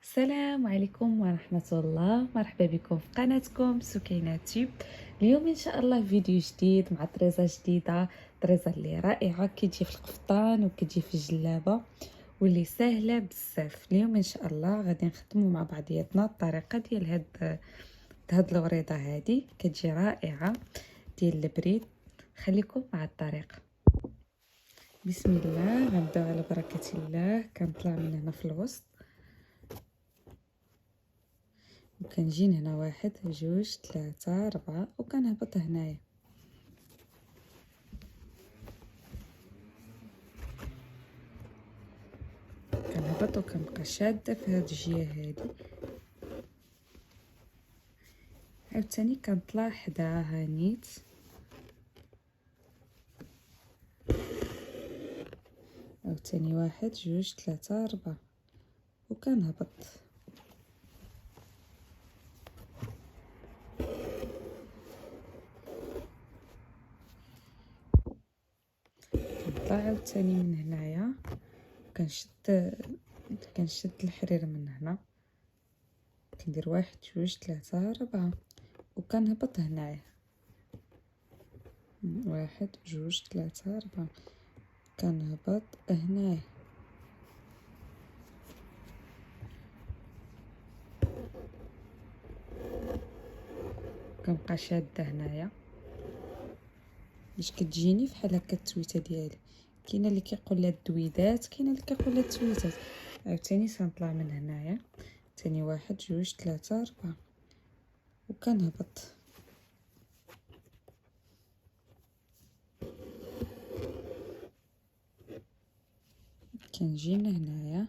السلام عليكم ورحمة الله. مرحبا بكم في قناتكم سكينة تيوب. اليوم ان شاء الله فيديو جديد مع طريزة جديدة، طريزة اللي رائعة كتجي في القفطان وكتجي في الجلابة واللي سهلة بزاف. اليوم ان شاء الله غادي نخدموا مع بعضياتنا الطريقة ديال هاد الوريضة هادي كتجي رائعة ديال البريد. خليكم مع الطريقة. بسم الله، غنبداو على بركة الله. كنطلع من هنا في الوسط وكنجي هنا 1 2 3 4 وكنهبط هنايا. كنهبط وكنبقى شاده في هاد الجهه هادي، عاوتاني كنطلع حداها نيت عاوتاني 1 2 3 4 وكنهبط. كنطلع عاوتاني من هنايا كنشد الحرير من هنا، كندير 1 2 3 4 وكنهبط هنايا 1 2 3 4 كنهبط هنايا. كنبقى شاده هنايا باش كتجيني فحال هكا التويته ديالي. كاينه اللي كيقول لها الدويدات، كاينه اللي كيقول لها التويتات. عاوتاني سنطلع من هنايا تاني 1 2 3 4 وكنهبط. كنجي لهنايا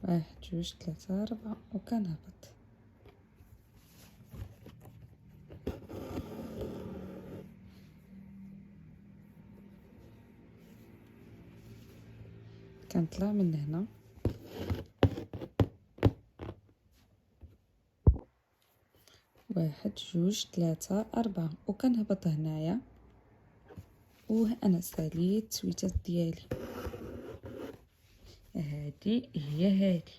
1 2 3 4 وكنهبط. كنطلع من هنا 1 2 3 4 وكنهبط هنايا. وانا ساليت التويتات ديالي. هادي هي هادي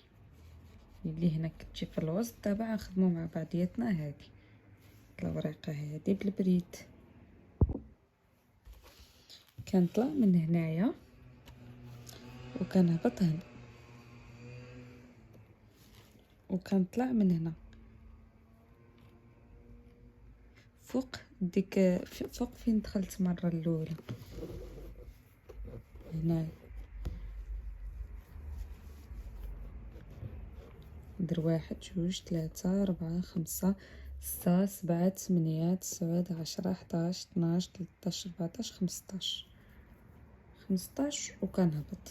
اللي هنا كتجي في الوسط. دابا غنخدمو مع بعضياتنا هادي الورقه هادي بالبريد. كنطلع من هنايا وكنهبط هنا وكنطلع من هنا فوق ديك فوق فين دخلت المره الاولى هنا. ندير 1 2 3 4 5 6 7 8 9 10 11 12 13 14 15 وكنهبط.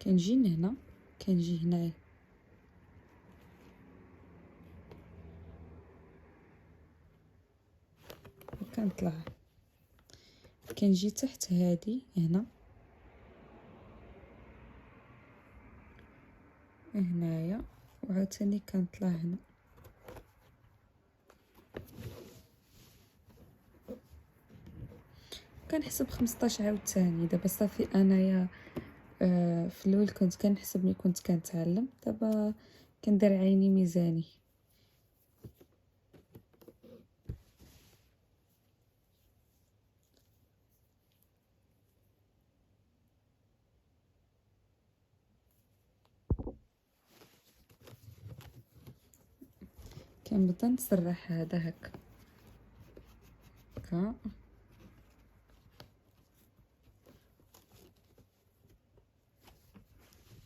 كنجي لهنا كنجي هنايا وكنطلع. كنجي تحت هادي هنا هنايا وعاوتاني كنطلع هنا. كنحسب 15 عاوتاني. دابا صافي انايا في الاول كنت كنحسب ملي كنت كنتعلم، دابا كندير عيني ميزاني. كنبدا نسرح هذا هكا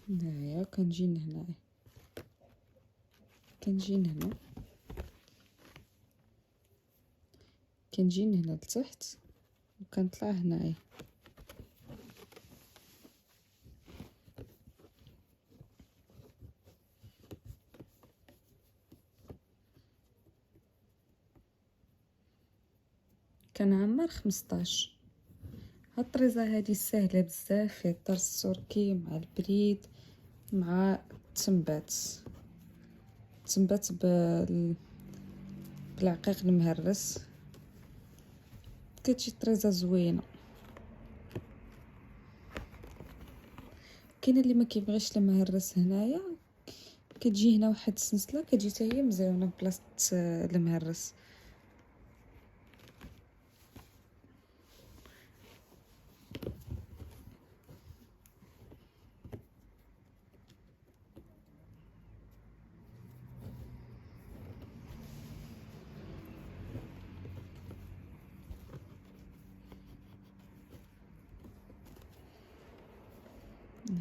هنايا. كنجي لهنايا كنجي لهنا كنجي لهنا لتحت وكنطلع هنايا. كنعمر 15. هاد الطريزه هادي ساهله بزاف، فيها الطرز التركي مع البريد مع التنبات بالعقيق المهرس. كتجي طريزه زوينه. كاين اللي ما كيبغيش المهرس هنايا، كتجي هنا واحد السنسله كتجي حتى هي مزيونه بلاصه المهرس.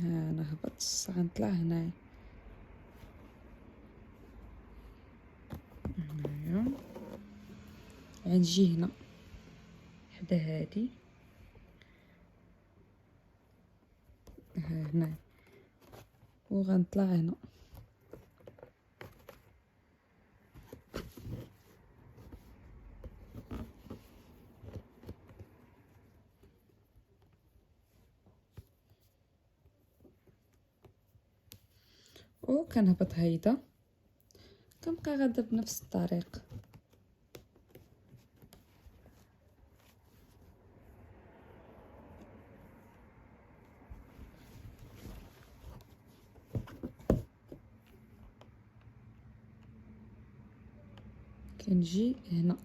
ها انا هبط غنطلع هنايا. هنايا غنجي هنا حدا هادي، ها هنا، وغنطلع هنا. وكنهبط هيدا، كنبقى غادا بنفس الطريق. كنجي هنا،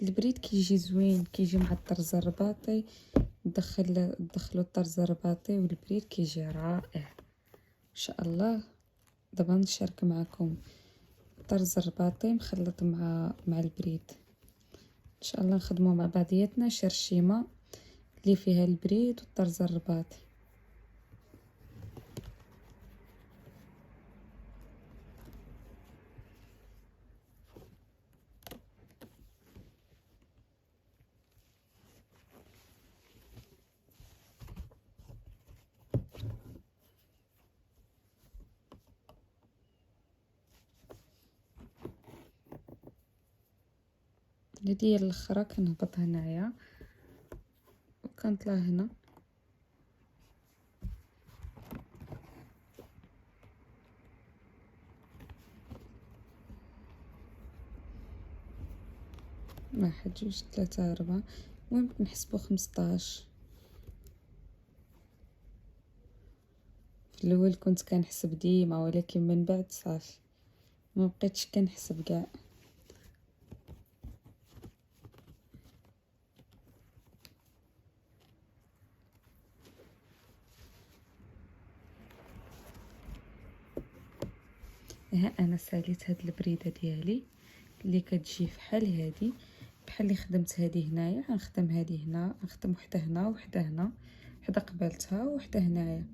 البريد كيجي زوين، كيجي مع الطرز الرباطي. دخلوا الطرز الرباطي والبريد كيجي رائع ان شاء الله. دابا نشارك معكم الطرز الرباطي مخلط مع البريد، ان شاء الله نخدموا مع بعضياتنا شرشيمه اللي فيها البريد والطرز الرباطي. هادي هي الاخرى، كنهبط هنايا وكنطلع هنا. واحد جوج ثلاثة أربعة، المهم نحسبو 15. في الاول كنت كنحسب ديما، ولكن من بعد صافي ما بقيتش كنحسب كاع. ها انا ساليت هاد البريده ديالي اللي كتجي فحال هادي، بحال اللي خدمت هادي هنايا. غنخدم هادي هنا، غنخدم وحده هنا وحده هنا، وحده قبالتها وحده هنايا.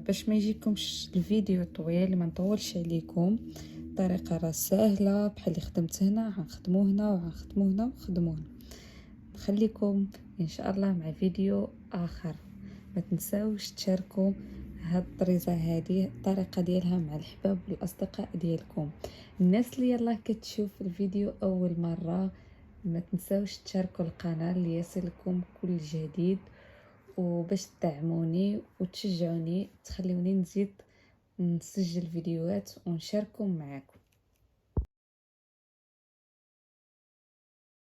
باش ما يجيكمش الفيديو طويل، ما نطولش عليكم، الطريقه راه سهله. بحال اللي خدمت هنا غنخدمو هنا وغنخدمو هنا ونخدمو هنا. نخليكم ان شاء الله مع فيديو اخر. ما تنساوش تشاركوا هاد الطريزه هادي، الطريقه ديالها مع الحباب والاصدقاء ديالكم. الناس اللي يلاه كتشوف الفيديو اول مره، ما تنساوش تشاركوا القناه ليصلكم كل جديد، وباش تدعموني وتشجعوني تخليوني نزيد نسجل فيديوهات ونشاركهم معاكم.